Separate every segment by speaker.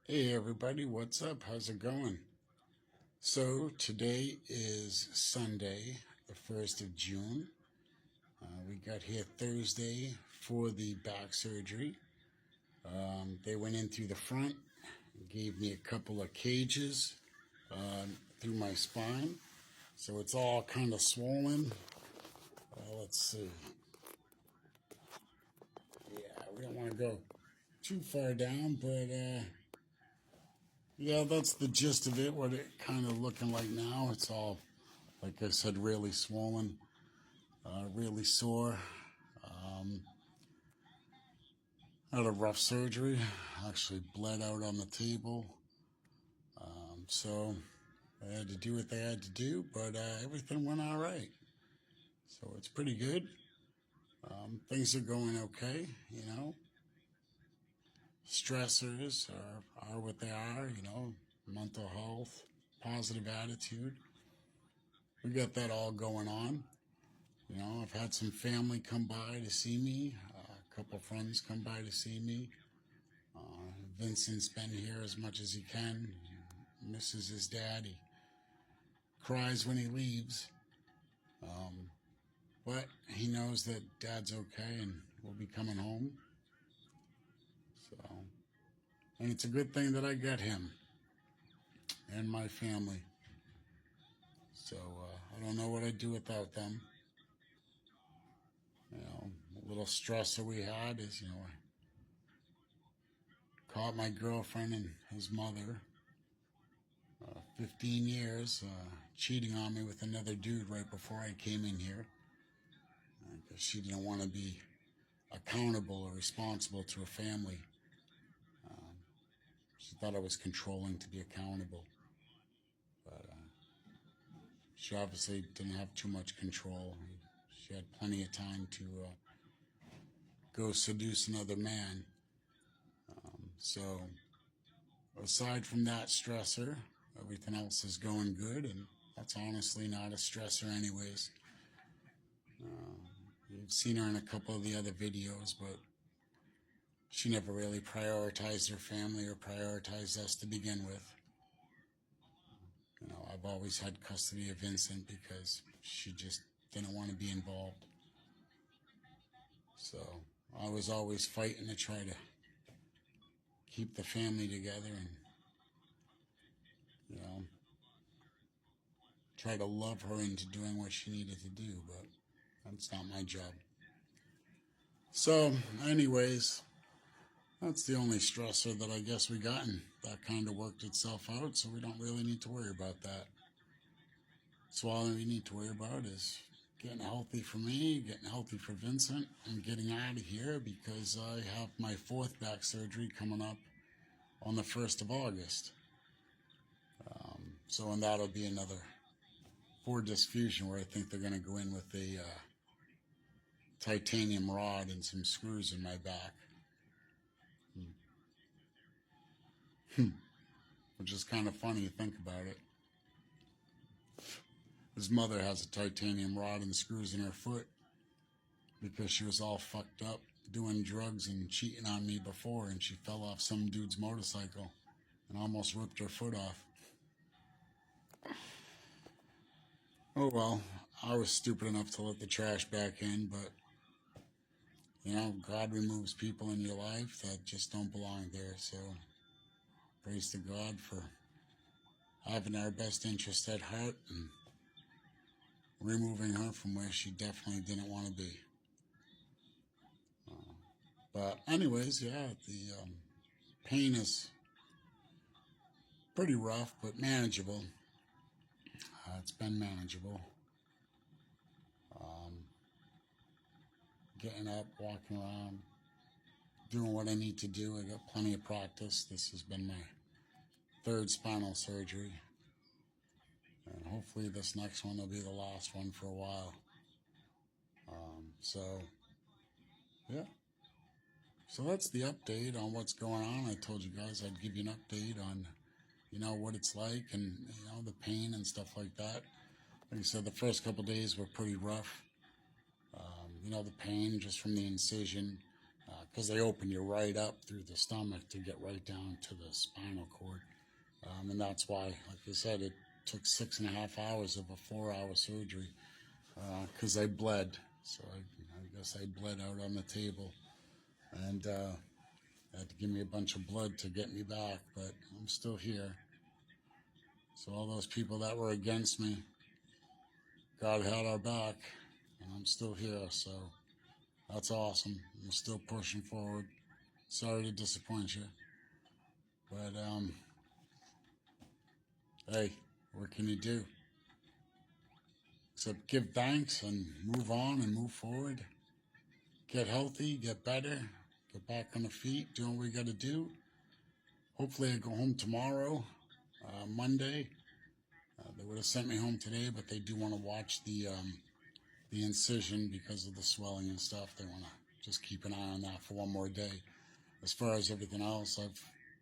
Speaker 1: Hey everybody, what's up? How's it going? So today is Sunday, the 1st of June. We got here Thursday for the back surgery. They went in through the front, gave me a couple of cages through my spine. So it's all kind of swollen. Let's see. Yeah, we don't want to go too far down, but yeah, that's the gist of it, what it kind of looking like now. It's all, like I said, really swollen, really sore. Had a rough surgery, actually bled out on the table. So I had to do what they had to do, but everything went all right. So it's pretty good. Things are going okay, you know. Stressors are what they are, you know, mental health, positive attitude. We got that all going on. You know, I've had some family come by to see me, a couple friends come by to see me. Vincent's been here as much as he can, misses his dad. He cries when he leaves, but he knows that dad's okay and we'll be coming home. So, and it's a good thing that I got him and my family. So I don't know what I'd do without them. You know, a little stressor we had is, you know, I caught my girlfriend and his mother, 15 years, cheating on me with another dude right before I came in here. Because she didn't want to be accountable or responsible to a family. She thought I was controlling to be accountable. But she obviously didn't have too much control. She had plenty of time to go seduce another man. So aside from that stressor, everything else is going good, and that's honestly not a stressor anyways. You've seen her in a couple of the other videos, but she never really prioritized her family or prioritized us to begin with. You know, I've always had custody of Vincent because she just didn't want to be involved. So I was always fighting to try to keep the family together and, you know, try to love her into doing what she needed to do, but that's not my job. So, anyways, that's the only stressor that I guess we got, and that kind of worked itself out, so we don't really need to worry about that. So all we need to worry about is getting healthy for me, getting healthy for Vincent, and getting out of here because I have my 4th back surgery coming up on the 1st of August. And that'll be another 4-disc fusion where I think they're going to go in with a titanium rod and some screws in my back. Which is kind of funny to think about it. His mother has a titanium rod and screws in her foot because she was all fucked up doing drugs and cheating on me before, and she fell off some dude's motorcycle and almost ripped her foot off. Oh well, I was stupid enough to let the trash back in, but you know, God removes people in your life that just don't belong there, so praise to God for having our best interest at heart and removing her from where she definitely didn't want to be. But anyways, yeah, the pain is pretty rough, but manageable. It's been manageable. Getting up, walking around, doing what I need to do. I got plenty of practice. This has been my 3rd spinal surgery. And hopefully this next one will be the last one for a while. So, yeah. So that's the update on what's going on. I told you guys I'd give you an update on, you know, what it's like and, you know, the pain and stuff like that. Like I said, the first couple of days were pretty rough. You know, the pain just from the incision, because they open you right up through the stomach to get right down to the spinal cord. And that's why, like I said, it took 6.5 hours of a 4-hour surgery because I bled. So I guess I bled out on the table, and had to give me a bunch of blood to get me back, but I'm still here. So all those people that were against me, God had our back, and I'm still here, so that's awesome. I'm still pushing forward. Sorry to disappoint you, but hey, what can you do? Except give thanks and move on and move forward. Get healthy, get better, get back on the feet, do what we got to do. Hopefully I go home tomorrow, Monday. They would have sent me home today, but they do want to watch the incision because of the swelling and stuff. They want to just keep an eye on that for one more day. As far as everything else, I've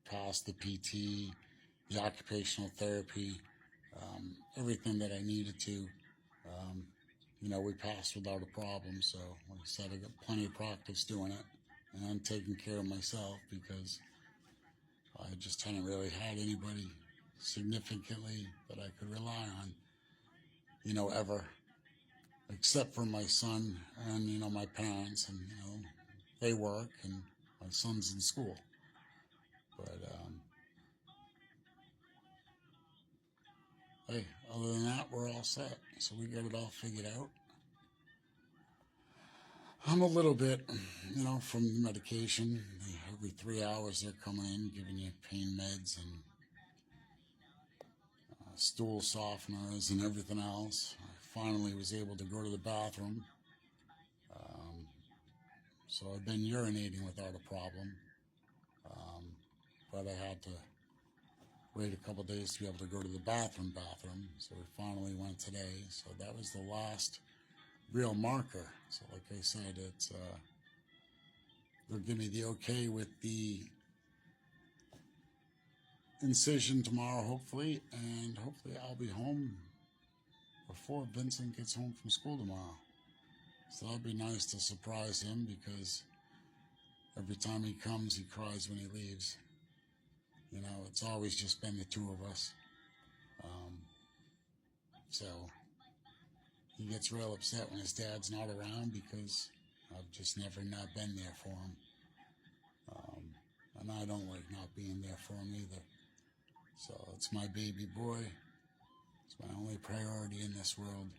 Speaker 1: passed the PT, the occupational therapy, everything that I needed to. We passed without a problem. So, like I said, I got plenty of practice doing it, and I'm taking care of myself because I just hadn't really had anybody significantly that I could rely on, ever, except for my son and, my parents, and, they work and my son's in school. But, hey, other than that, we're all set. So we got it all figured out. I'm a little bit, from the medication. Every 3 hours they're coming in, giving you pain meds and stool softeners and everything else. I finally was able to go to the bathroom. So I've been urinating without a problem. But I had to wait a couple days to be able to go to the bathroom. So we finally went today. So that was the last real marker. So like I said, it's they'll give me the okay with the incision tomorrow, hopefully, and hopefully I'll be home before Vincent gets home from school tomorrow. So that'd be nice to surprise him, because every time he comes, he cries when he leaves. It's always just been the two of us. So he gets real upset when his dad's not around, because I've just never not been there for him. And I don't like not being there for him either. So it's my baby boy. It's my only priority in this world.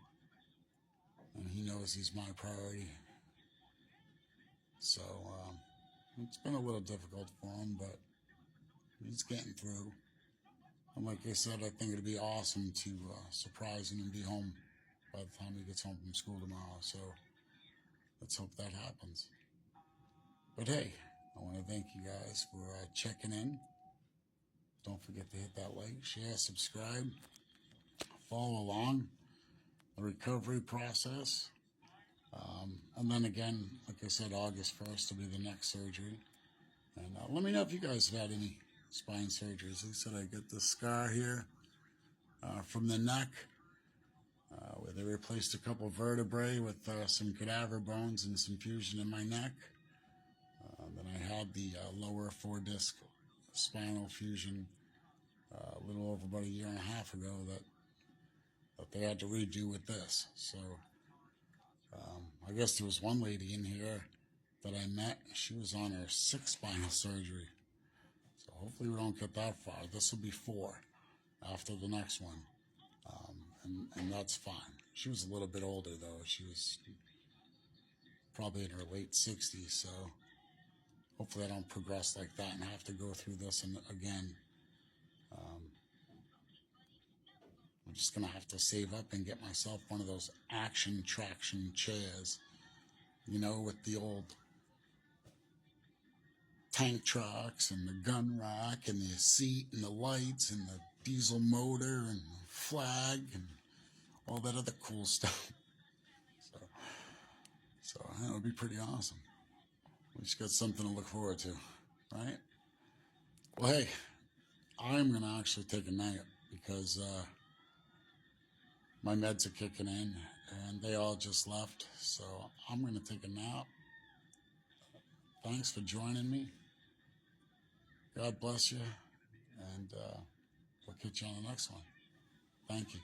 Speaker 1: And he knows he's my priority. So it's been a little difficult for him, but he's getting through. And like I said, I think it'd be awesome to surprise him and be home by the time he gets home from school tomorrow. So let's hope that happens. But hey, I want to thank you guys for checking in. Don't forget to hit that like, share, subscribe, follow along the recovery process. And then again, like I said, August 1st will be the next surgery. And let me know if you guys have had any spine surgeries. Like I said, I got this scar here from the neck, where they replaced a couple vertebrae with some cadaver bones and some fusion in my neck. Then I had the lower 4-disc spinal fusion a little over about a year and a half ago that they had to redo with this. So I guess there was one lady in here that I met. She was on her 6th spinal surgery. So hopefully we don't get that far. This will be 4 after the next one. And that's fine. She was a little bit older, though. She was probably in her late 60s, so hopefully I don't progress like that and have to go through this again. I'm just going to have to save up and get myself one of those action traction chairs, with the old tank trucks and the gun rack and the seat and the lights and the diesel motor and the flag and all that other cool stuff. So that would be pretty awesome. We just got something to look forward to, right? Well, hey, I'm going to actually take a nap because my meds are kicking in and they all just left. So I'm going to take a nap. thanks for joining me. God bless you, and we'll catch you on the next one. Thank you.